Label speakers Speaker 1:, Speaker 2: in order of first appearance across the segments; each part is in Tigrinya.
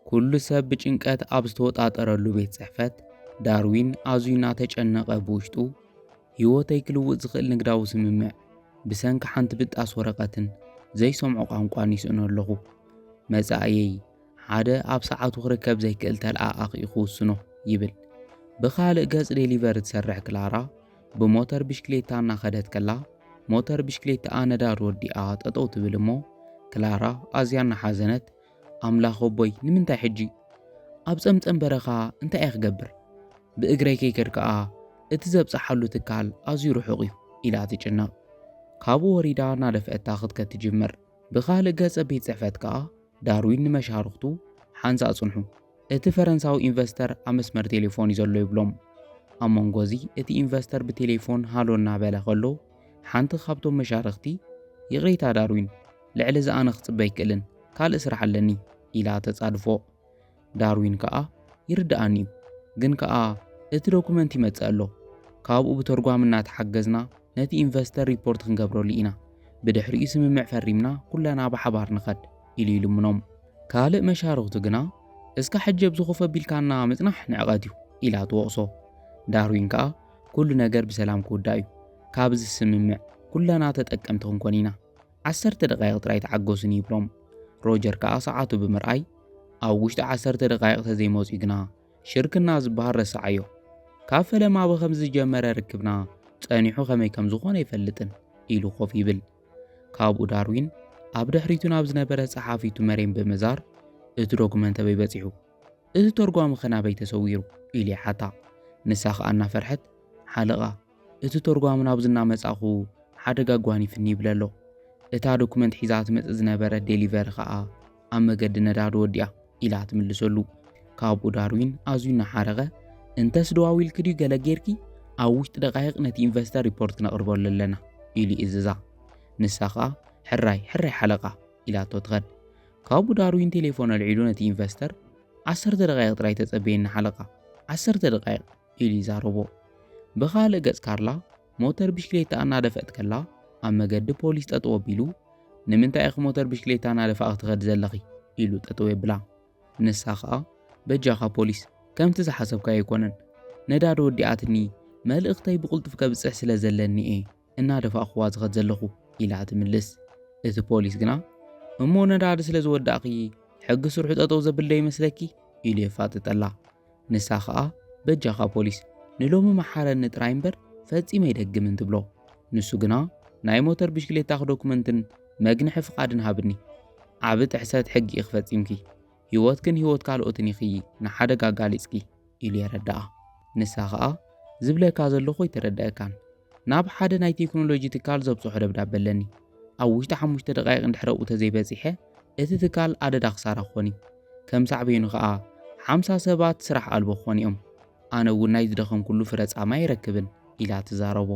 Speaker 1: ኩሉ ሰብ ብጭንቀት ኣብ ዝተወጣጠረሉ ቤት ጽሕፈት ዳርዊን ኣዝዩ እናተጨነቐ ብውሽጡ ህይወተይ ክልውጥ ዝኽእል ንግዳዊ ስምምዕ ብሰንኪ ሓንቲ ብጣስ ወረቐትን ዘይሰምዖ ቋንቋን ይስእኖ ኣለኹ። መጻእየይ ሓደ ኣብ ሰዓቱ ክርከብ ዘይክእል ተለኣኣኺ ክውስኖ ይብል። ብኻልእ ገጽ ዴሊቨር ትሰርሕ ክላራ ብሞተር ብሽክሌታ እናኸደት ከላ ሞተር ብሽክሌታኣ ነዳዲ ወዲኣ ጠጠው ትብል እሞ ክላራ ኣዝያ እናሓዘነት ኣምላኽ ኣቦይ ንምንታይ ሕጂ ኣብ ጸምጸም በረኻ እንታይ እየ ክገብር ብእግረይ ከይከድ ከኣ እቲ ዘብፅሓሉ ትካል ኣዝዩ ርሑቕ እዩ ኢላ ትጭነቕ። ካብኡ ወሪዳ እናደፍአታ ክትከድ ትጅምር። ብኻልእ ገጸ ቤት ጽሕፈት ከኣ ዳርዊን ንመሻርክቱ ሓንሳ ኣጽንሑ እቲ ፈረንሳዊ ኢንቨስተር ኣብ መስመር ቴሌፎን እዩ ዘሎ ይብሎም። ኣብ መንጎ እዚ እቲ ኢንቨስተር ብቴሌፎን ሃሎ እናበለ ከሎ ሓንቲ ካብቶም መሻርክቲ ይቕሬታ ዳርዊን ልዕሊ እዚ ኣነ ክጽበ ኣይክእልን ካልእ ስራሕ ኣለኒ ኢላ ተጻድፎ። ዳርዊን ከኣ ይርድኣኒ እዩ ግን ከኣ እቲ ዶኩመንት ይመጽእ ኣሎ ካብኡ ብተርጓም እናተሓገዝና ነቲ ኢንቨስተር ሪፖርት ክንገብረሉ ኢና ብድሕሪኡ ስምምዕ ፈሪምና ኩለና ብሓባር ንኸድ ኢሉ ይልምኖም። ካልእ መሻርክቱ ግና እስካ ሕጂ ብዝኾፈ ቢልካና ምጽናሕ ንዕቐት እዩ ኢላ ትወቕሶ። ዳርዊን ከኣ ኩሉ ነገር ብሰላም ክውዳእ እዩ ካብዚ ስምምዕ ኩለና ተጠቀምቲ ክንኮን ኢና 10 ደቓይቕ ጥራይ ተዓገሱኒ ይብሎም። ሮጀር ከኣ ሰዓቱ ብምርኣይ ኣብ ውሽጢ 10 ደቓይቕ ተዘይመፅኡ ግና ሽርክና ዝበሃል ረሳዓዮ ካብ ፈለማ ብኸምዚ ዝጀመረ ርክብና ጸኒሑ ከመይ ከም ዝኾነ ኣይፈልጥን ኢሉ ኮፍ ይብል። ካብኡ ዳርዊን ኣብ ድሕሪቱ ናብ ዝነበረ ጸሓፊቱ መሬም ብምዛር እቲ ዶኩመንት ኣበይ በፂሑ እቲ ተርጓሚ ኸናበይ ተሰዊሩ ኢሉ ይሓታ። ንሳ ኸኣ እናፈርሐት ሓለቓ እቲ ተርጓሚ ናብዚ እናመጻኹ ሓደጋ ጓኒፍኒ ይብል ኣሎ። እታ ዶኩመንት ሒዛ ትመጽእ ዝነበረት ዴሊቨሪ ኸኣ ኣብ መገዲ ነዳዲ ወዲኣ ኢላ ትምልሰሉ። ካብኡ ዳርዊን ኣዝዩ እናሓረቐ እንተስ ደዋዊልክ ድዩ ገለ ጌርኪ ኣብ ውሽጢ ደቓይቕ ነቲ ኢንቨስተር ሪፖርት ነቕርበሉ ኣለና ኢሉ ይእዝዛ። ንሳ ኸኣ ሕራይ ሓለቓ ኢላቶ ትኸድ። ካብኡ ዳርዊን ቴሌፎን ኣልዒሉ ነቲ ኢንቨስተር 10 ደቓይቕ ጥራይ ተጸበየና ሓለቓ 10 ደቓይቕ ኢሉ ይዛረቦ። ብኻልእ ገጽ ካርላ ሞተር ብሽክሌታ እናደፍአት ከላ ኣብ መገዲ ፖሊስ ጠጠው ኣቢሉ ንምንታይ ኢኺ ሞተር ብሽክሌታ እናደፍእኺ ትኸድ ዘለኺ ኢሉ ጠጠው የብላ። ንሳ ኸኣ በጃኻ ፖሊስ ከምቲ ዝሓሰብካ ኣይኮነን ነዳዲ ወዲኣትኒ መልእኽተይ ብቕልጡፍ ከብጽሕ ስለ ዘለኒ እየ እናደፋእኽዋ ዝኸድ ዘለኹ ኢላ ትምልስ። እቲ ፖሊስ ግና እሞ ነዳዲ ስለ ዝወዳእኺ ሕጊ ስርሑ ጠጠው ዘብል ዶ ይመስለኪ ኢሉ የፋጥጠላ። ንሳ ኸኣ በጃኻ ፖሊስ ንሎሚ መሓረኒ ጥራይ እምበር ፈጺመ ኣይደግምን ትብሎ። ንሱ ግና ናይ ሞተር ብሽክሌታኽ ዶኩመንትን መግንሒ ፍቓድን ሃብኒ ዓብ ጥሕሰት ሕጊ ክፈጺምኪ ህይወትክን ህይወት ካልኦትን ኢኺ ንሓደጋ ጋሊጽኪ ኢሉ የረድኣ። ንሳ ኸኣ ዝብለካ ዘለኹ ይተረድአካን ናብ ሓደ ናይ ቴክኖሎጂ ትካል ዘብጽሖ ደብዳቤ ኣለኒ ኣብ ውሽጢ 5 ደቓይቕ እንድሕረኡ ተዘይበጺሐ እቲ ትካል ኣደዳ ክሳራ ክኾን እዩ ከም ሳዕበይኑ ኸኣ 50 ሰባት ስራሕ ኣልቦ ክኾን እዮም ኣነ እውን ናይ ዝደኸም ኩሉ ፍረጻማ ይረክብን ኢላ ትዛረቦ።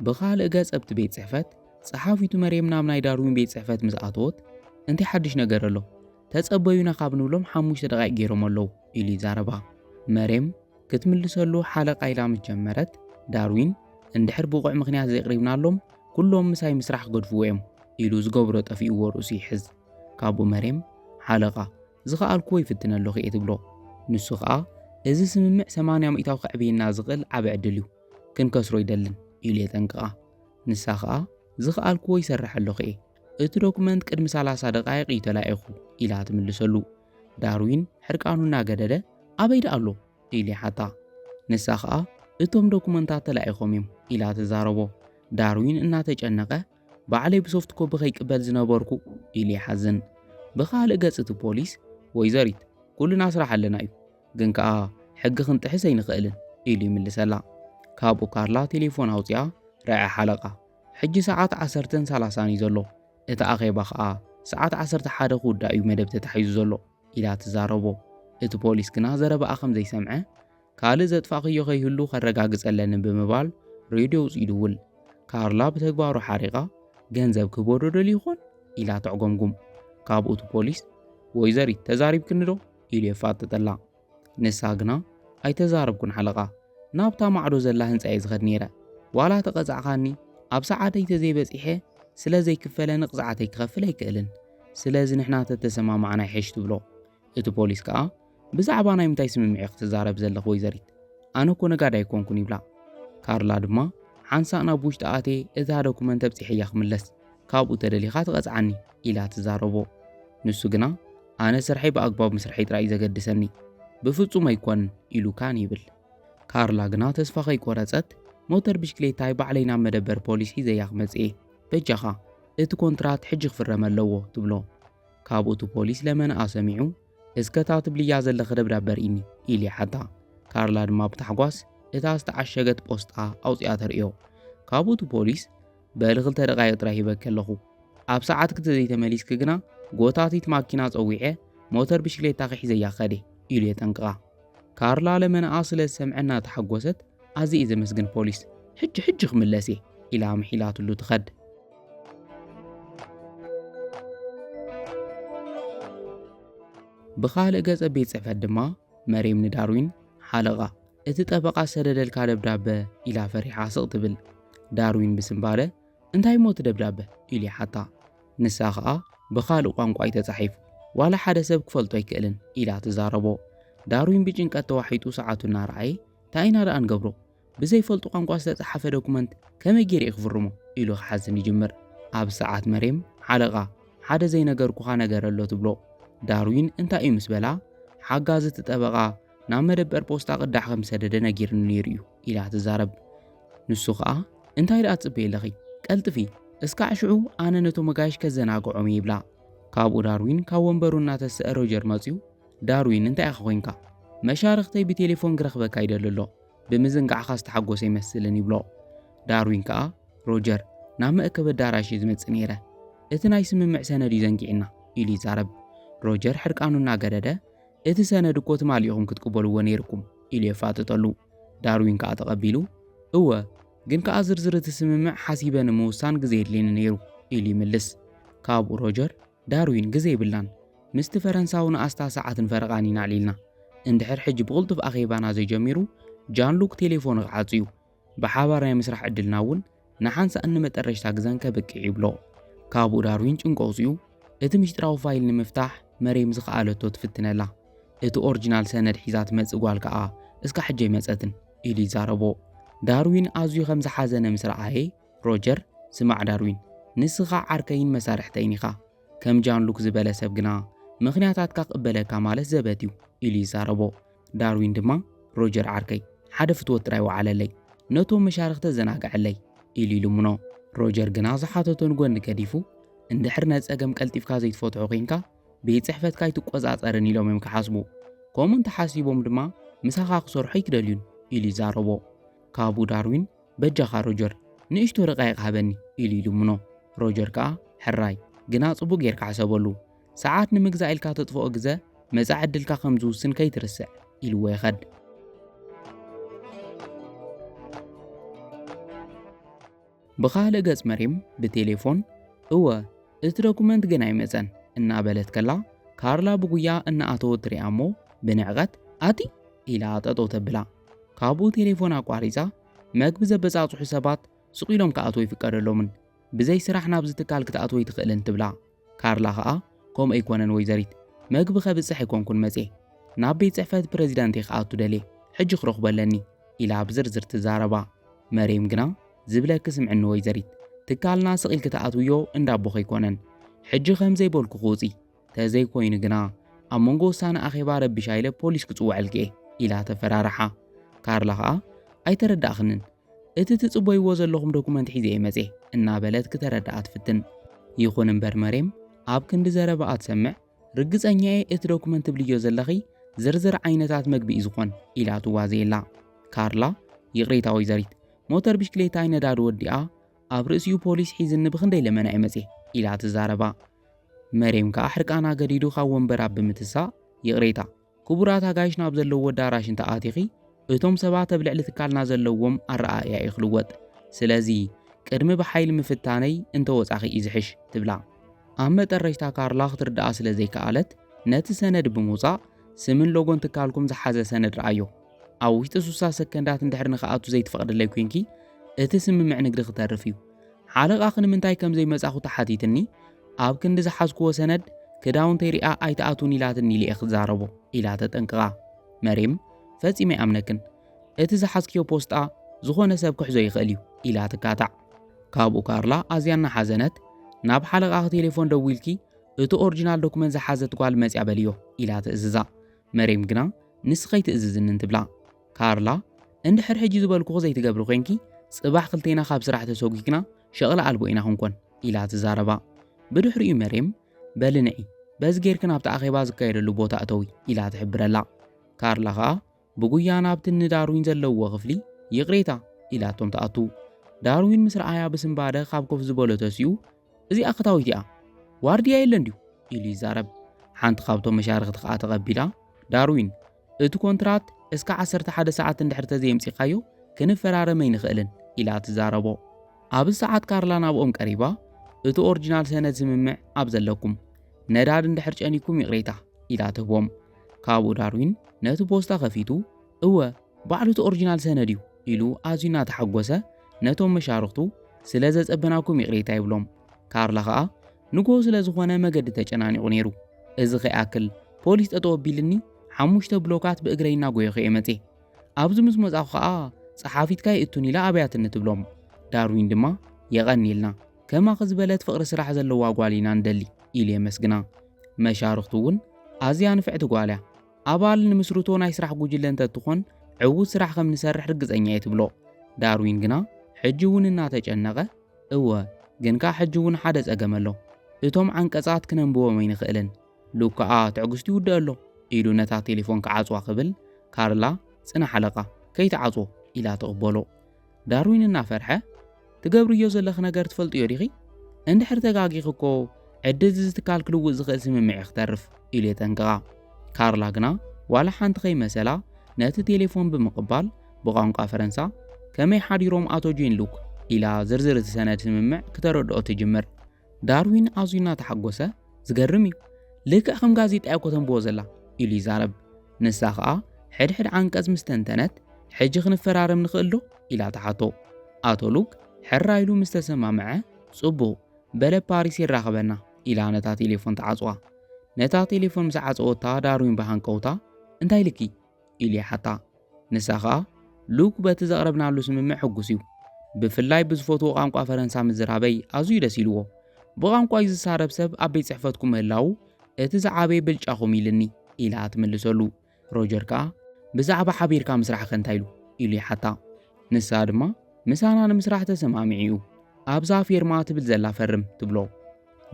Speaker 1: ብኻልእ ገጽ ኣብቲ ቤት ጽሕፈት ጸሓፊቱ መሬም ናብ ናይ ዳርዊን ቤት ጽሕፈት ምስ ኣተወት እንታይ ሓድሽ ነገር ኣሎ ተጸበዩና ካብ ንብሎም 5 ደቓይቕ ገይሮም ኣለዉ ኢሉ ይዛረባ። መሬም ክትምልሰሉ ሓለቓ ኢላ ምስ ጀመረት ዳርዊን እንድሕር ብቑዕ ምኽንያት ዘቕሪብናሎም ኩሎም ምሳይ ምስራሕ ክገድፍዎ እዮም ኢሉ ዝገብሮ ጠፊእዎ ርእሱ ይሕዝ። ካብኡ መሬም ሓለቓ ዝኸኣልክዎ ይፍትን ኣለኹ እየ ትብሎ። ንሱ ኸኣ እዚ ስምምዕ 80% ክዕብየና ዝኽእል ዓብ ዕድል እዩ ክንከስሮ ይደልን ኢሉ የጠንቅቓ። ንሳ ኸኣ ዝኸኣልክዎ ይሰርሕ ኣለኹ እየ እቲ ዶኩመንት ቅድሚ 30 ደቓይቕ እዩ ተላኢኹ ኢላ ትምልሰሉ። ዳርዊን ሕርቃኑ እናገደደ ኣበይ ዳ ኣሎ ኢሉ ይሓታ። ንሳ ኸኣ እቶም ዶኩመንታት ተላኢኾም እዮም ኢላ ትዛረቦ። ዳርዊን እናተጨነቐ ባዕለይ ብሶፍት ኮፒ ከይቅበል ዝነበርኩ ኢሉ ይሓዝን። ብኻልእ ገጽ እቲ ፖሊስ ወይዘሪት ኩልና ስራሕ ኣለና እዩ ግን ከኣ ሕጊ ክንጥሕስ ኣይንኽእልን ኢሉ ይምልሰላ። ካብኡ ካርላ ቴሌፎን ኣውፂኣ ረኣያ ሓለቓ ሕጂ ሰዓት 10:30 እዩ ዘሎ እቲ ኣኼባ ኸኣ ሰዓት 11 ክውዳእ እዩ መደብ ተታሒዙ ዘሎ ኢላ ትዛረቦ። እቲ ፖሊስ ግና ዘረባኣ ከም ዘይሰምዐ ካልእ ዘጥፋእኽዮ ከይህሉ ከረጋግጸለኒ ብምባል ሬድዮ ውፅኡ ይድውል። ካርላ ብተግባሩ ሓሪቓ ገንዘብ ክህቦ ዶ ደልዩ ይኾን ኢላ ትዕጎምጉም። ካብኡ እቲ ፖሊስ ወይዘሪት ተዛሪብክኒ ዶ ኢሉ የፋጥጠላ። ንሳ ግና ኣይተዛረብኩን ሓለቓ ናብታ ማዕዶ ዘላ ህንጻ እየ ዝኸድ ነይረ ዋላ ተቐጻዕኻኒ ኣብ ሰዓተይ ተዘይበጺሐ ስለ ዘይክፈለ ንቕፅዓተይ ክኸፍል ኣይክእልን ስለዚ ንሕና ተተሰማምዓና ይሕሽ ትብሎ እቲ ፖሊስ ከዓ ብዛዕባ ናይ ምንታይ ስምምዕ ክትዛረብ ዘለኹ ወይዘሪት ኣነ እኮ ነጋዳ ኣይኮንኩን ይብላ ካርላ ድማ ሓንሳእ ናብ ውሽጢ ኣቴ እታ ዶኩመንት ኣብፂሕያ ክምለስ ካብኡ ተደሊኻ ትቐፅዓኒ ኢላ ትዛረቦ ንሱ ግና ኣነ ስርሐይ ብኣግባብ ምስርሐይ ጥራይ ዘገድሰኒ ብፍጹም ኣይኮንን ኢሉ ካን ይብል ካርላ ግና ተስፋ ከይቆረፀት ሞተር ብሽክሌታይ ባዕለይ ናብ መደበር ፖሊስ ሒዘያ ክመጽእ በጃኻ እቲ ኮንትራት ሕጂ ክፍረም ኣለዎ ትብሎ ካብኡ እቲ ፖሊስ ለመነኣ ሰሚዑ እስከታ ትብልያ ዘለኸ ደብዳቤ ርኢኒ ኢሉ ይሓታ ካርላ ድማ ብታሕጓስ እታ ዝተዓሸገት ፖስጣ ኣውፂኣ ተርእዮ ካብኡ እቲ ፖሊስ በ2 ደቓይቕ ጥራይ ሂበክ ኣለኹ ኣብ ሰዓት ክልተ ዘይተመሊስክ ግና ጎታቲት ማኪና ፀዊዐ ሞተር ብሽክሌታ ሒዘያ ኸደ ኢሉ የጠንቅቓ ካርላ ለመነኣ ስለ ዝሰምዐና ተሓጎሰት ኣዝዩ ዘመስግን ፖሊስ ሕጂ ክምለስ ኢላ ምሒላትሉ ትኸድ ብኻልእ ገጸ ቤት ጽሕፈት ድማ መሬም ንዳርዊን ሓለቓ እቲ ጠበቓ ሰደደልካ ደብዳቤ ኢላ ፈሪሓ ስቕ ትብል ዳርዊን ብስምባለ እንታይ ሞት ደብዳቤ ኢሉ ይሓታ ንሳ ከዓ ብኻልእ ቋንቋ ተጻሒፉ ዋላ ሓደ ሰብ ክፈልጦ ኣይክእልን ኢላ ትዛረቦ ዳርዊን ብጭንቀት ተዋሒጡ ሰዓቱ እናረኣየ ታይና ደኣ ንገብሮ ብዘይፈልጡ ቋንቋ ዝተጻሓፈ ዶኩመንት ከመይ ጌርእ ክፍርሞ ኢሉ ክሓዝን ይጅምር ኣብ ሰዓት መሬም ሓለቓ ሓደ ዘይነገርኩኻ ነገር ኣሎ ትብሎ ዳርዊን እንታይ እዩ ምስ በላ ሓጋዚ እቲ ጠበቓ ናብ መደበር ፖስታ ቅዳሕ ከም ሰደደ ነጊርኒ ነይሩ እዩ ኢላ ትዛረብ ንሱ ከዓ እንታይ ደኣ ትጽበይ ኣለኺ ቀልጥፊ እስካዕ ሽዑ ኣነ ነቶም መጋይሽ ከዘናግዖም ይብላ ካብኡ ዳርዊን ካብ ወንበሩ እናተስአ ሮጀር መፅዩ ዳርዊን እንታይ ኢኻ ኮንካ መሻርክተይ ብቴሌፎን ክረኽበካ ይደልሎ ብምዝንጋዕኻ ዝተሓጎሰ ይመስልን ይብሎ ዳርዊን ከዓ ሮጀር ናብ መእከብ ኣዳራሽ ዝመጽእ ነይረ እቲ ናይ ስምምዕ ሰነድ እዩ ዘንጊዕና ኢሉ ይዛረብ ሮጀር ሕርቃኑ እናገደደ እቲ ሰነድ እኮ ትማሊኢኹም ክትቅበልዎ ነይርኩም ኢሉ የፋጥጠሉ ዳርዊን ከዓ ተቐቢሉ እወ ግን ከዓ ዝርዝር እቲ ስምምዕ ሓሲበ ንምውሳን ግዜ የድልየኒ ነይሩ ኢሉ ይምልስ ካብኡ ሮጀር ዳርዊን ግዜ ይብላን ምስቲ ፈረንሳዊ ንኣስታ ሰዓትን ፈረቓን ኢና ዓሊልና እንድሕር ሕጂ ብቕልጡፍ ኣኼባና ዘይጀሚሩ ጃንሉክ ቴሌፎን ክዓፅዩ ብሓባር ናይ ምስራሕ ዕድልና እውን ንሓንሳእ ንመጠረሽታ ግዘን ከበቂዕ ይብሎ ካብኡ ዳርዊን ጭንቆ ኣውፅኡ እቲ ምስጢራዊ ፋይል ንምፍታሕ መሬም ዝኸኣለቶ ትፍትነላ እቲ ኦሪጂናል ሰነድ ሒዛ ትመጽእ ጓል ከዓ እስካ ሕጂ መጸትን ኢሉ ይዛረቦ ዳርዊን ኣዝዩ ከም ዝሓዘነ ምስ ረኣየ ሮጀር ስማዕ ዳርዊን ንስኻ ዓርከይን መሳርሕተይን ኢኻ ከም ጃንሉክ ዝበለ ሰብ ግና ምኽንያታትካ ክቕበለካ ማለት ዘበት እዩ ኢሉ ይዛረቦ ዳርዊን ድማ ሮጀር ዓርከይ ሓደ ፍትወት ጥራይ ወዓለለይ ነቶም መሻርክተ ዘናግዐለይ ኢሉ ይልምኖ ሮጀር ግና ዝሓተቶን ጎኒ ገዲፉ እንድሕር ነፀገም ቀልጢፍካ ዘይትፈትሖ ኮንካ ቤት ጽሕፈትካ ይትቆጻጸርን ኢሎም እዮም ክሓስቡ ከምኡ እንተሓሲቦም ድማ ምሳኻ ክሰርሖ ይክደልዩን ኢሉ ይዛረቦ ካብኡ ዳርዊን በጃኻ ሮጀር ንእሽቶ ርቃይቕ ሃበኒ ኢሉ ይልምኖ ሮጀር ከዓ ሕራይ ግና ጽቡቕ ጌርካ ሓሰበሉ ሰዓት ንምግዛእ ኢልካ ተጥፍኦ ግዜ መጻዕ ዕድልካ ከም ዝውስን ከይትርስዕ ኢልዎ ይኸድ ብኻልእ ገጽ መሬም ብቴሌፎን እወ እቲ ዶኩመንት ግን ኣይመፀን እናበለት ከላ ካርላ ብጉያ እናኣተወት ትሪኣ እሞ ብንዕቐት ኣቲ ኢላ ጠጠው ተብላ ካብኡ ቴሌፎን ኣቋሪፃ መግቢ ዘበፃፅሑ ሰባት ስቑኢሎም ክኣትዉ ይፍቀደሎምን ብዘይ ስራሕ ናብ ዝትካል ክትኣትዎ ይትኽእልን ትብላ ካርላ ከዓ ከምኡ ኣይኮነን ወይዘሪት መግቢ ኸብፅሕ ኣይኮንኩን መፅእ ናብ ቤት ጽሕፈት ፕረዚዳንት ክኣቱ ደልየ ሕጂ ክረኽቦ ኣለኒ ኢላ ብዝርዝር ትዛረባ መሬም ግና ዝብለክ ስምዕኒ ወይዘሪት ትካልና ስቒል ክትኣትውዮ እንዳቦኸ ኣይኮነን ሕጂ ከም ዘይበልኩ ክውፂ ተዘይኮይኑ ግና ኣብ መንጎ ውሳነ ኣኼባ ረቢሻ ኢለ ፖሊስ ክጽውዐልክ ኢላ ተፈራርሓ ካርላ ከዓ ኣይተረዳእኽንን እቲ ትጽበይዎ ዘለኹም ዶኩመንት ሒዘ መፅእ እናበለት ክተረዳኣ ትፍትን ይኹን እምበር መሬም ኣብ ክንዲ ዘረባ ትሰምዕ ርግፀኛ እቲ ዶኩመንት ትብልዮ ዘለኺ ዝርዝር ዓይነታት መግቢ እዩ ዝኾን ኢላ ትዋዘየላ ካርላ ይቕሬታ ወይዘሪት ሞተር ብሽክሌታ ነዳዲ ወዲኣ ኣብ ርእሲኡ ፖሊስ ሒዝኒ ብክንደይ ለመና ይመፅእ ኢላ ትዛረባ መሬም ከዓ ሕርቃና ገዲዱ ካብ ወንበራ ብምትሳእ ይቕሬታ ክቡራት ኣጋይሽ ናብ ዘለዎ ኣዳራሽ እንተኣቲኺ እቶም ሰባት ኣብ ልዕሊ ትካልና ዘለዎም ኣረኣእያ ይኽልወጥ ስለዚ ቅድሚ ብሓይሊ ምፍታነይ እንተወፃኺ እዩ ዝሕሽ ትብላ ኣብ መጠረሽታ ካርላ ክትርዳኣ ስለ ዘይከኣለት ነቲ ሰነድ ብምውፃእ ስምን ሎጎን ትካልኩም ዝሓዘ ሰነድ ረኣዮ ኣብ ውሽጢ 60 ሰከንዳት እንድሕር ንኽኣቱ ዘይትፈቕድለይ ኮንኪ እቲ ስምምዕ ንግዲ ክተርፍ እዩ ሓለቓ ንምንታይ ከም ዘይመጻኹ ተሓቲትኒ ኣብ ክንዲ ዝሓዝክዎ ሰነድ ክዳውንተይ ሪኣ ኣይተኣቱን ኢላትኒ ኢለ ክዛረቦ ኢላ ተጠንቅቓ። መሬም ፈጺመ ኣይኣምነክን እቲ ዝሓዝክዮ ፖስጣ ዝኾነ ሰብ ክሕዞ ይኽእል እዩ ኢላ ትካታዕ። ካብኡ ካርላ ኣዝያ እናሓዘነት ናብ ሓለቓ ቴሌፎን ደው ኢልኪ እቲ ኦሪጂናል ዶክመንት ዝሓዘት ጓል መፅያ በልዮ ኢላ ትእዝዛ። መሬም ግና ንስኸይ ትእዝዝንን ትብላ። ካርላ እንድሕር ሕጂ ዝበልኩ ዘይትገብሪ ኮንኪ ጽባሕ ክልቴና ካብ ስራሕ ተሰጉግና ሸቕላ ኣልቦ ኢና ክንኮን ኢላ ትዛረባ። ብድሕሪኡ መሬም በልንዒ በዚ ጌርክ ናብቲ ኣኼባ ዝካየደሉ ቦታ እተዊ ኢላ ትሕብረላ። ካርላ ከዓ ብጉያ ናብቲ ንዳርዊን ዘለዎ ክፍሊ ይቕሬታ ኢላቶም ተኣቱ። ዳርዊን ምስ ረኣያ ብስምባደ ካብ ኮፍ ዝበሎ ተሲኡ እዚኣ ክታዊት እያ ዋርድያ የለን ድዩ ኢሉ ይዛረብ። ሓንቲ ካብቶም መሻርክቲ ከዓ ተቐቢላ ዳርዊን እቲ ኮንትራት እስካ 11 ሰዓት እንድሕር ተዘየምፂኻዮ ክንፈራረመ ኣይንኽእልን ኢላ ትዛረቦ። ኣብዚ ሰዓት ካርላ ናብኦም ቀሪባ እቲ ኦሪጂናል ሰነድ ስምምዕ ኣብ ዘለኩም ነዳድ እንድሕር ጨኒኩም ይቕሬታ ኢላ ትህቦም። ካብኡ ዳርዊን ነቲ ፖስታ ከፊቱ እወ ባዕሉ እቲ ኦሪጂናል ሰነድ እዩ ኢሉ ኣዝዩ እናተሓጎሰ ነቶም መሻርክቱ ስለ ዘፀበናኩም ይቕሬታ ይብሎም። ካርላ ከዓ ንጎ ስለ ዝኾነ መገዲ ተጨናኒቑ ነይሩ። እዚ ከይኣክል ፖሊስ ጠጠው ኣቢልኒ 5 ብሎካት ብእግረይና ጎዮ ከየመፀ ኣብዚ ምስ መጻኹ ከዓ ጸሓፊትካ ይእቱን ኢላ ኣብያትኒ ትብሎም። ዳርዊን ድማ የቐኒልና ከማኸ ዝበለት ፍቕሪ ስራሕ ዘለዋ ጓል ኢና ንደሊ ኢሉ የመስግና። መሻርክቱ እውን ኣዝያ ንፍዕቲ ጓል እያ ኣባል ንምስርቶ ናይ ስራሕ ጉጅለ እንተትኾን ዕዉት ስራሕ ከም ንሰርሕ ርግፀኛ እየ ትብሎ። ዳርዊን ግና ሕጂ እውን እናተጨነቐ እወ ግንካ ሕጂ እውን ሓደ ፀገም ኣሎ እቶም ዓንቀጻት ክነንብቦም ኣይንኽእልን ሉክ ከዓ ትዕግስቱ ይውድእ ኣሎ ኢሉ ነታ ቴሌፎን ክዓፅዋ ክብል ካርላ ጽናሕ ሓለቓ ከይተዓፅዎ ኢላ ተቕበሎ። ዳርዊን እናፈርሐ ትገብርዮ ዘለኽ ነገር ትፈልጥዮ ዲኺ እንድሕር ተጋጊኽ እኮ ዕድል ዝትካል ክልውጥ ዝኽእል ስምምዕ ክተርፍ ኢሉ የጠንቅቓ። ካርላ ግና ዋላ ሓንቲ ከይመሰላ ነቲ ቴሌፎን ብምቕባል ብቋንቋ ፈረንሳ ከመይ ሓዲሮም ኣቶ ጄን ሉክ ኢላ ዝርዝር እቲ ሰነድ ስምምዕ ክተረድኦ ትጅምር። ዳርዊን ኣዝዩ እናተሓጎሰ ዝገርም እዩ ልክዕ ከም ጋዜጣ እኮ ተንብቦ ዘላ ኢሉ ይዛረብ። ንሳ ከዓ ሕድሕድ ዓንቀጽ ምስ ተንተነት ሕጂ ክንፈራረም ንኽእል ዶ ኢላ ተሓቶ። ኣቶ ሉክ ሕራኢሉ ምስ ተሰማምዐ ጽቡቕ በለ ፓሪስ ይራኸበና ኢላ ነታ ቴሌፎን ተዓጽዋ። ነታ ቴሌፎን ምስ ዓጽወታ ዳርዊን ብሃንቀውታ እንታይ ልኪ ኢሉ ይሓታ። ንሳ ከዓ ሉክ በቲ ዘቕረብናሉ ስምምዕ ሕጉስ እዩ ብፍላይ ብዝፈትዎ ቋንቋ ፈረንሳ ምዝራበይ ኣዝዩ ደስ ኢልዎ ብቋንቋ ዝሳረብ ሰብ ኣብ ቤት ጽሕፈትኩም ምህላው እቲ ዝዓበየ ብልጫኹም ኢልኒ ኢላ ትምልሰሉ። ሮጀር ከዓ ብዛዕባ ሓቢርካ ምስራሕ ከንታይ ኢሉ ኢሉ ይሓታ። ንሳ ድማ ምሳና ንምስራሕ ተሰማሚዑ እዩ ኣብዛ ፊርማ ትብል ዘላ ፈርም ትብሎ።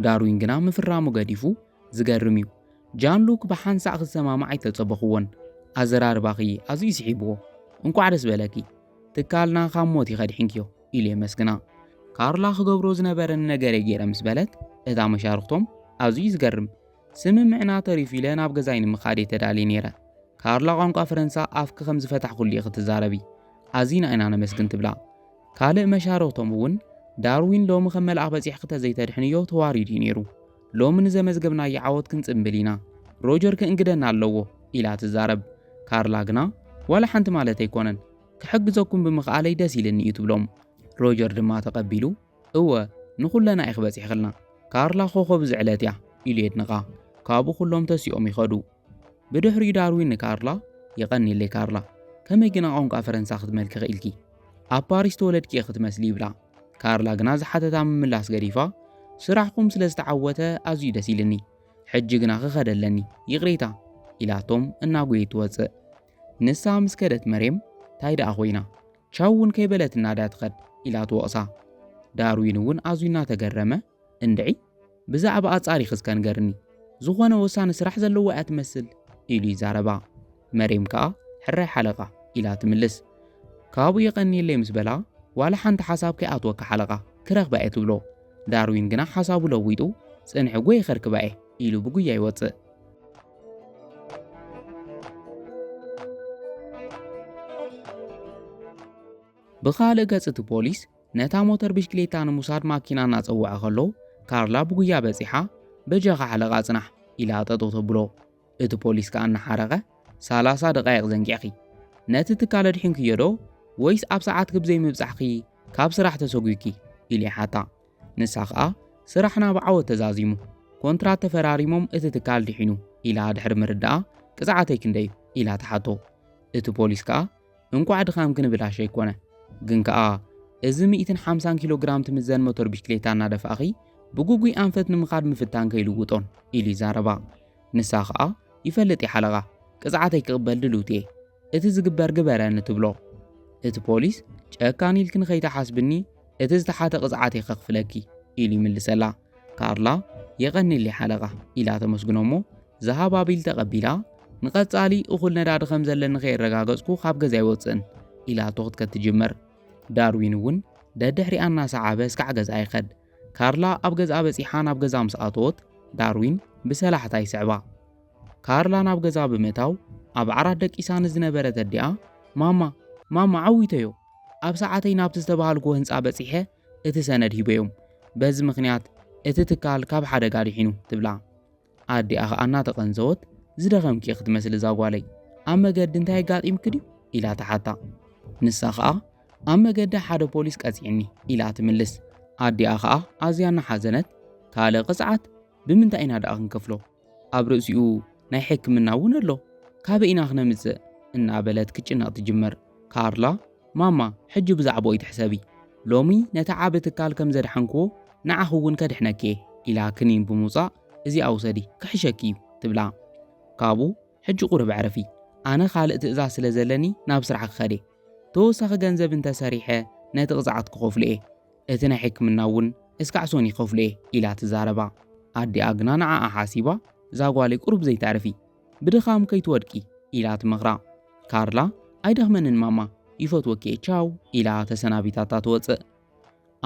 Speaker 1: ዳርዊን ግና ምፍራሙ ገዲፉ ዝገርም እዩ ጃን ሉክ ብሓንሳእ ክሰማማዕ ኣይተጸበኽዎን ኣዘራርባኺ ኣዝዩ ይስሒብዎ እንኳዕ ደስ በለኪ ትካልና ካብ ሞት ይኸድሕንክዮ ኢሉ የመስግና። ካርላ ክገብሮ ዝነበረን ነገር ገይረ ምስ በለት እታ መሻርክቶም ኣዝዩ ዝገርም ስምምዕና ተሪፍ ኢለ ናብ ገዛይ ንምኻድ ተዳልየ ነይረ። ካርላ ቋንቋ ፈረንሳ ኣፍክ ከም ዝፈታሕ ኩሉ ክትዛረቢ ኣዝና ኢና ነመስግን ትብላ። ካልእ መሻርክቶም እውን ዳርዊን ሎሚ ከም መልኣኽ በፂሕክ ተዘይተድሕንዮ ተዋሪዱ ነይሩ ሎሚ ንዘመዝገብናዮ ዓወት ክንጽምብል ኢና ሮጀር ክእንግደና ኣለዎ ኢላ ትዛረብ። ካርላ ግና ዋላ ሓንቲ ማለት ኣይኮነን ክሕግዘኩም ብምኽኣለይ ደስ ኢልኒ እዩ ትብሎም። ሮጀር ድማ ተቐቢሉ እወ ንኹለና ይኽበፂሕኽልና ካርላ ኮኸብ ዝዕለት እያ ኢሉ የድንቓ። ካብኡ ኩሎም ተሲኦም ይኸዱ። ብድሕሪኡ ዳርዊን ንካርላ የቐኒለይ ካርላ ከመይ ግና ቋንቋ ፈረንሳ ክትመልክኽ ኢልኪ ኣብ ፓሪስ ተወለድኪ ክትመስሊ ይብላ። ካርላ ግና ዝሓተታ ምምላስ ገዲፋ ስራሕኩም ስለ ዝተዓወተ ኣዝዩ ደስ ኢልኒ ሕጂ ግና ክኸደለኒ ይቕሬታ ኢላቶም እናጎየት ትወፅእ። ንሳ ምስ ከደት መሬም ታይ ደኣ ኮይና ቻውን ከይበለት እናዳ ትኸድ ኢላ ትወቕሳ። ዳርዊን እውን ኣዝዩ እናተገረመ እንድዒ ብዛዕባ ኣጻሪ ክስከ ንገርኒ ዝኾነ ወሳኒ ስራሕ ዘለዎ እያ ትመስል ኢሉ ይዛረባ። መሬም ከዓ ሕራይ ሓለቓ ኢላ ትምልስ። ካብኡ የቐኒየለይ ምስ በላ ዋላ ሓንቲ ሓሳብ ከይኣትወካ ሓለቓ ክረኽባ እየ ትብሎ። ዳርዊን ግና ሓሳቡ ለዊጡ ጽንሒ ጎይ ኸርክባ እየ ኢሉ ብጉያ ይወፅእ። ብኻልእ ገጽ እቲ ፖሊስ ነታ ሞተር ብሽክሌታ ንምውሳድ ማኪና እናጸውዐ ከሎ ካርላ ብጉያ በፂሓ በጀኻ ሓለቓ ጽናሕ ኢላ ጠጠው ተብሎ። እቲ ፖሊስ ከዓ እናሓረቐ 30 ደቓይቕ ዘንጊዕኺ ነቲ ትካል ኣድሒንክዮ ዶ ወይስ ኣብ ሰዓት ክብዘይ ምብጻሕኺ ካብ ስራሕ ተሰጉይኪ ኢሉ ይሓታ። ንሳ ከዓ ስራሕና ብዓወት ተዛዚሙ ኮንትራት ተፈራሪሞም እቲ ትካል ድሒኑ ኢላ ድሕሪ ምርዳኣ ቅፅዓተይ ክንደይ ኢላ ተሓቶ እቲ ፖሊስ ከዓ እንኳዕ ድኻም ክንብላሽ ኣይኮነ ግን ከዓ እዚ 150 ኪሎ ግራም ትምዘን ሞተር ቢስክሌታ እናደፋእኺ ብጉጉይ ኣንፈት ንምኻድ ምፍታን ከይልውጦን ኢሉ ይዛረባ ንሳ ከዓ ይፈልጥ ይሓለቓ ቅፅዓተይ ክቕበል ድልውት እየ እቲ ዝግበር ግበረኒ ትብሎ እቲ ፖሊስ ጨካን ኢልክን ከይተሓስብኒ እቲ ዝተሓተ ቅፅዓተይ ከኽፍለኪ ኢሉ ይምልሰላ ካርላ የቐኒል ይሓለቓ ኢላ ተመስግኖ እሞ ዝሃባቢል ተቐቢላ ንቐጻሊ እኹል ነዳዲ ከም ዘለኒ ከይረጋገጽኩ ካብ ገዛ ይወፅእን ኢላ ቶኽት ክትጅመር ዳርዊን እውን ደድሕሪኣ እናሰዓበ እስካዕ ገዛ ይኸድ ካርላ ኣብ ገዛ በፂሓ ናብ ገዛ ምስ ኣተወት ዳርዊን ብሰላሕታ ይስዕባ ካርላ ናብ ገዛ ብምእታው ኣብ ዓራት ደቂሳ ንዝነበረት ኣዲኣ ማማ ዓዊተዮ ኣብ ሰዓተይ ናብቲ ዝተባሃልክዎ ህንፃ በፂሐ እቲ ሰነድ ሂበዮም በዚ ምኽንያት እቲ ትካል ካብ ሓደጋ ድሒኑ ትብላ ኣዲኣ ከዓ እናተቐንዘወት ዝደኸምኪ ክትመስል እዛ ጓለይ ኣብ መገዲ እንታይ ኣጋጢምክ ድዩ ኢላ ተሓታ ንሳ ከዓ ኣብ መገዲ ሓደ ፖሊስ ቀፂዕኒ ኢላ ትምልስ ኣዲኣ ከዓ ኣዝያ እናሓዘነት ካልእ ቅፅዓት ብምንታይ ኢና ደኣ ክንከፍሎ ኣብ ርእሲኡ ናይ ሕክምና እውን ኣሎ ካበይ ኢና ክነምፅእ እናበለት ክጭነቕ ትጅመር ካርላ ማማ ሕጂ ብዛዕባ ይትሕሰቢ ሎሚ ነቲ ዓብ ትካል ከም ዘድሓንክዎ ንዓኽ እውን ከድሕነኪ ኢላ ክኒን ብምውፃእ እዚ ኣውሰዲ ክሕሸኪ እዩ ትብላ ካብኡ ሕጂ ቁርብ ዕረፊ ኣነ ካልእ ትእዛዝ ስለ ዘለኒ ናብ ስራሕ ክኸደ ተወሳኺ ገንዘብ እንተሰሪሐ ነቲ ቅፅዓት ክኸፍሉ እየ እቲ ናይ ሕክምና እውን እስካዕ ሶኒ ክኸፍሉ እየ ኢላ ትዛረባ ኣዲኣ ግና ንዓኣ ሓሲባ እዛ ጓለይ ቁርብ ዘይተዕርፊ ብድኻም ከይትወድቂ ኢላ ትመኽራ ካርላ ኣይደኽመንን ማማ ይፈትወኪ ቻው ኢላ ተሰናቢታታ ትወፅእ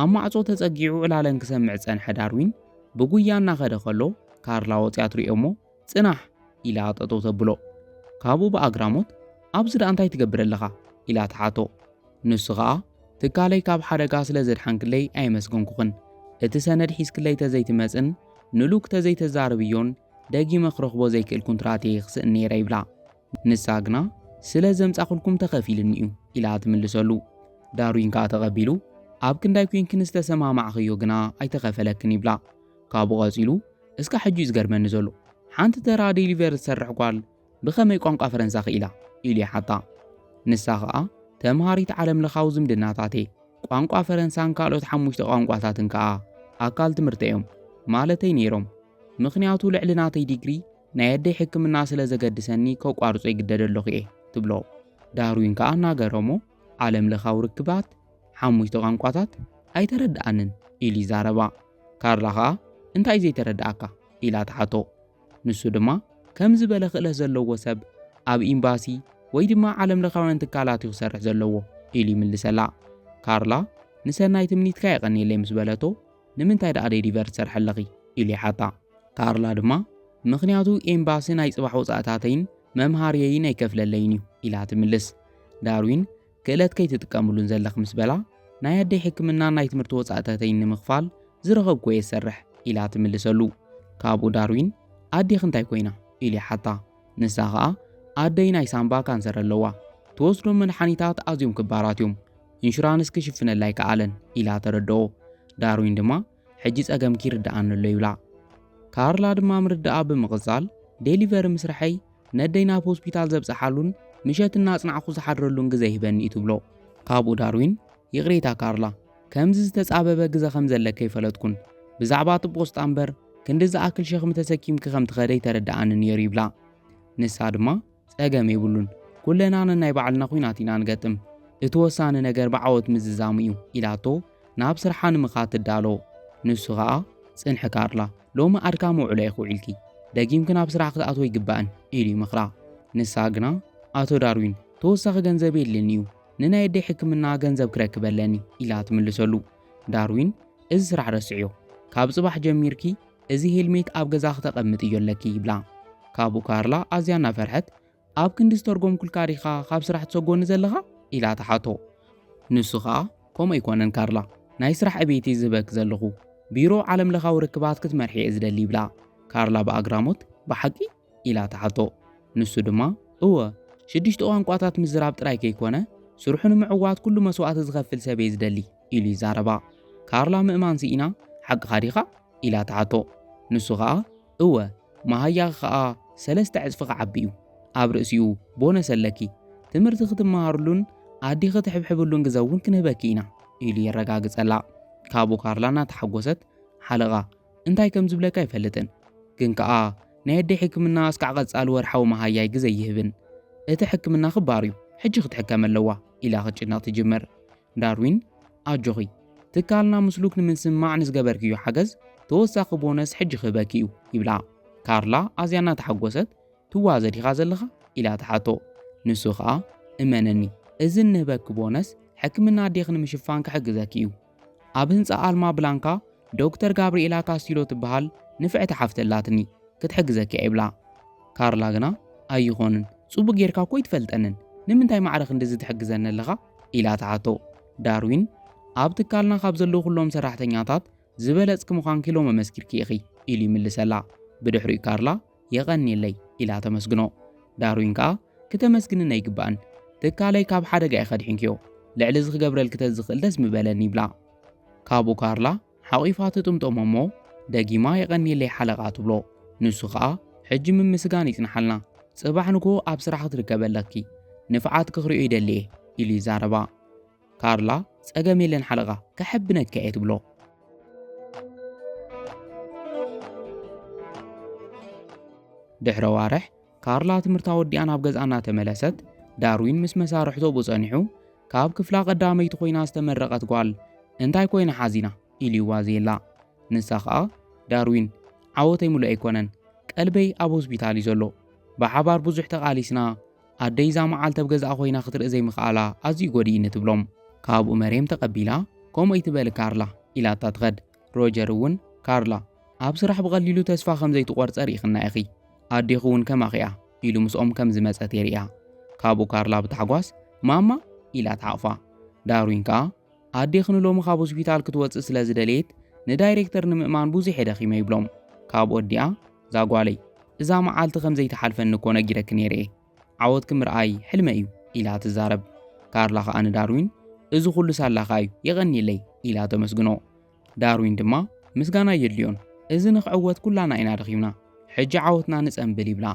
Speaker 1: ኣብ ማዕጾ ተጸጊዑ ዕላለን ክሰምዕ ፀንሐ ዳርዊን ብጉያ እናኸደ ከሎ ካርላ ወፂያ ትሪኦ እሞ ጽናሕ ኢላ ጠጠው ተብሎ ካብኡ ብኣግራሞት ኣብዚ ዳ እንታይ ትገብር ኣለኻ ኢላ ተሓቶ ንሱ ከዓ ትካለይ ካብ ሓደጋ ስለ ዘድሓንክለይ ኣይመስገንኩኽን እቲ ሰነድ ሒዝክለይ ተዘይትመፅን ንሉክ ተዘይተዛረብዮን ደጊመ ክረኽቦ ዘይክእል ኩንትራት እየ ክስእን ነይረ ይብላ ንሳ ግና ስለ ዘምፃኽልኩም ተኸፊልኒ እዩ ኢላ ትምልሰሉ ዳርዊን ከዓ ተቐቢሉ ኣብ ክንዳይ ኩንክን ዝተሰማማዕኽዮ ግና ኣይተኸፈለክን ይብላ ካብኡ ቐፂሉ እስካ ሕጂ ዝገርመኒ ዘሎ ሓንቲ ተራ ዴሊቨር ዝሰርሕ ጓል ብኸመይ ቋንቋ ፈረንሳ ክኢላ ኢሉ ይሓታ ንሳ ከዓ ተምሃሪት ዓለም ለኻዊ ዝምድናታት እየ ቋንቋ ፈረንሳን ካልኦት 5 ቋንቋታትን ከዓ ኣካል ትምህርቲ እዮም ማለተይ ነይሮም ምኽንያቱ ልዕሊ ናተይ ዲግሪ ናይ ኣደይ ሕክምና ስለ ዘገድሰኒ ከቋርጾ ይግደድ ኣለኹ እየ ትብሎ ዳርዊን ከዓ እናገረሞ ዓለም ለኻዊ ርክባት 5 ቋንቋታት ኣይተረድኣንን ኢሉ ይዛረባ ካርላ ከዓ እንታይ ዘይተረድኣካ ኢላ ተሓቶ ንሱ ድማ ከም ዝበለ ክእለት ዘለዎ ሰብ ኣብ ኤምባሲ ወይ ድማ ዓለም ለኻውያን ትካላት እዩ ክሰርሕ ዘለዎ ኢሉ ይምልሰላ ካርላ ንሰናይ ትምኒትካ የቐኒለይ ምስ በለቶ ንምንታይ ደኣ ዴሊቨር ትሰርሕ ኣለኺ ኢሉ ይሓታ ካርላ ድማ ምኽንያቱ ኤምባሲ ናይ ጽባሕ ወፃእታተይን መምሃርየይን ኣይከፍለለይን እዩ ኢላ ትምልስ ዳርዊን ክእለት ከይትጥቀምሉን ዘለኽ ምስ በላ ናይ ኣደይ ሕክምና ናይ ትምህርቲ ወፃእታተይን ንምኽፋል ዝረኸብኮ እየ ዝሰርሕ ኢላ ትምልሰሉ ካብኡ ዳርዊን ኣዴኽ እንታይ ኮይና ኢሉ ይሓታ ንሳ ከዓ ኣደይ ናይ ሳምባ ካንሰር ኣለዋ ትወስዶም መድሓኒታት ኣዝዮም ክባራት እዮም ኢንሹራንስ ክሽፍነላ ኣይከኣለን ኢላ ተረድኦ ዳርዊን ድማ ሕጂ ጸገምኪ ይርድኣኒ ኣሎ ይብላ ካርላ ድማ ምርዳኣ ብምቕጻል ዴሊቨሪ ምስርሐይ ነደይ ናብ ሆስፒታል ዘብፅሓሉን ምሸትና ጽናዕኹ ዝሓድረሉን ግዜ ይህበኒ እዩ ትብሎ ካብኡ ዳርዊን ይቕሬታ ካርላ ከምዚ ዝተጻበበ ግዜ ከም ዘለከ ይፈለጥኩን ብዛዕባ ጥቦስጣ እምበር ክንዲ ዝኣክል ሸኽሚ ተሰኪምኪ ከም ትኸደይ ተረድኣኒ ነይሩ ይብላ ንሳ ድማ ጸገም የብሉን ኩለና ናይ ባዕልና ኩናት ኢና ንገጥም እቲ ወሳኒ ነገር ብዓወት ምዝዛሙ እዩ ኢላቶ ናብ ስርሓ ንምኻድ ትዳሎ ንሱ ከዓ ጽንሒ ካርላ ሎሚ ኣድካም ውዕሎ ይኹዒልኪ ደጊምክ ናብ ስራሕ ክትኣትዎ ይግባእን ኢሉ ይመኽራ ንሳ ግና ኣቶ ዳርዊን ተወሳኺ ገንዘብ የለን እዩ ንናይ ኣደይ ሕክምና ገንዘብ ክረክበለኒ ኢላ ትምልሰሉ ዳርዊን እዚ ስራሕ ረስዕዮ ካብ ጽባሕ ጀሚርኪ እዚ ሄልሜት ኣብ ገዛ ክተቐምጥ እዩ ኣለኪ ይብላ ካብኡ ካርላ ኣዝያ እናፈርሐት ኣብ ክንዲ ዝተርጎም ኩልካ ዲኻ ካብ ስራሕ ትሰጎኒ ዘለኻ ኢላ ተሓቶ ንሱ ከዓ ከምኡ ኣይኮነን ካርላ ናይ ስራሕ ዕቤት ዝህበክ ዘለኹ ቢሮ ዓለም ለኻዊ ርክባት ክትመርሒ እየ ዝደሊ ይብላ ካርላ ብኣግራሞት ብሓቂ ኢላ ተሓቶ ንሱ ድማ እወ 6 ቋንቋታት ምዝራብ ጥራይ ከይኮነ ስርሑ ንምዕዋት ኩሉ መስዋዕቲ ዝኸፍል ሰብ እየ ዝደሊ ኢሉ ይዛረባ ካርላ ምእማን ሲኢና ሓቂ ኻዲኻ ኢላ ተዓቶ ንሱ ኸኣ እወ መሃያ ኸኣ 3 ዕጽፊ ኸዓቢ እዩ ኣብ ርእሲኡ ቦነስ ኣለኪ ትምህርቲ ክትመሃሩሉን ኣዲ ክትሕብሕብሉን ገዛ እውን ክንህበኪ ኢና ኢሉ የረጋግጸላ ካብኡ ካርላ እናተሓጎሰት ሓለቓ እንታይ ከም ዝብለካ ይፈልጥን ግን ከኣ ናይ ኣዲ ሕክምና እስካዕ ቀጻሊ ወርሓዊ መሃያይ ግዜ ይህብን እቲ ሕክምና ክባር እዩ ሕጂ ክትሕከም ኣለዋ ኢላ ክትጭነቕ ትጅምር ዳርዊን ኣጆኺ ትካልና ምስሉክ ንምስማዕ ንዝገበርክዮ ሓገዝ ተወሳኺ ቦነስ ሕጂ ክህበኪ እዩ ይብላ ካርላ ኣዝያ እናተሓጎሰት ትዋዘ ዲኻ ዘለኻ ኢላ ተሓቶ ንሱ ኸኣ እመነኒ እዚ ንህበኪ ቦነስ ሕክምና ኣዴኽ ንምሽፋን ክሕግዘኪ እዩ ኣብ ህንፃ ኣልማ ብላንካ ዶክተር ጋብርኤላ ካስቲሎ ትበሃል ንፍዕቲ ሓፍተላትኒ ክትሕግዘኪ ይብላ ካርላ ግና ኣይኾንን ጽቡቕ ጌርካ እኮ ይትፈልጠንን ንምንታይ ማዕረኽ እንደዚ ትሕግዘኒ ኣለኻ ኢላ ተሓቶ ዳርዊን ኣብ ትካልና ካብ ዘለዉ ኩሎም ሰራሕተኛታት ዝበለጽኪ ምዃንኪ ኢሎም መመስኪርኪ ኢኺ ኢሉ ይምልሰላ ብድሕሪኡ ካርላ የቐኒየለይ ኢላ ተመስግኖ ዳርዊን ከዓ ክተመስግንን ኣይግባእን ትካለይ ካብ ሓደጋ ይኸድሕንክዮ ልዕሊ እዚ ክገብረልክ ተዝኽእል ደስ ምበለኒ ይብላ ካብኡ ካርላ ሓቒፋ ትጥምጦሞ እሞ ደጊማ የቐኒየለይ ሓለቓ ትብሎ ንሱ ከዓ ሕጂ ምምስጋን ይጽንሓልና ጽባሕ ንግሆ ኣብ ስራሕ ክትርከበለኪ ንፍዓት ክኽሪኦ ይደሊ እየ ኢሉ ይዛረባ ካርላ ጸገም የለን ሓለቓ ከሕብነካ እየ ትብሎ ድሕረ ዋርሕ ካርላ ትምህርታ ወዲኣ ናብ ገዝኣ እናተመለሰት ዳርዊን ምስ መሳርሕቶ ብጸኒሑ ካብ ክፍላ ቀዳመይቲ ኮይና ዝተመረቐት ጓል እንታይ ኮይና ሓዚና ኢሉ ይዋዝየላ ንሳ ከዓ ዳርዊን ዓወተይ ሙሉእ ኣይኮነን ቀልበይ ኣብ ሆስፒታል እዩ ዘሎ ብሓባር ብዙሕ ተቓሊስና ኣደይ ዛ መዓልቲ ኣብ ገዝኣ ኮይና ክትርኢ ዘይምኽኣላ ኣዝዩ ጎዲእኒ ትብሎም ካብኡ መርየም ተቐቢላ ከምኡ ይትበል ካርላ ኢላታ ትኸድ ሮጀር እውን ካርላ ኣብ ስራሕ ብቐሊሉ ተስፋ ከም ዘይትቆርጸ ሪኢኽና ኢኺ ኣዴኹ እውን ከማኺያ ኢሉ ምስኦም ከም ዝመጸት የርእያ ካብኡ ካርላ ብታሕጓስ ማማ ኢላ ተሓቕፋ ዳርዊን ከዓ ኣዴኽ ንሎሚ ካብ ሆስፒታል ክትወፅእ ስለ ዝደለየት ንዳይሬክተር ንምእማን ብዙሕ የደኺመ ይብሎም ካብኡ ወዲኣ ዛጓለይ እዛ መዓልቲ ከም ዘይተሓልፈኒ እኮ ነጊረክ ነይረ ዓወትክ ምርኣይ ሕልመ እዩ ኢላ ትዛረብ ካርላ ከዓ ንዳርዊን እዚ ኩሉ ሳላኻ እዩ የቐኒየለይ ኢላ ተመስግኖ ዳርዊን ድማ ምስጋና የድልዮን እዚ ንኽዕወት ኩላና ኢና ደኺምና ሕጂ ዓወትና ንጸንብል ይብላ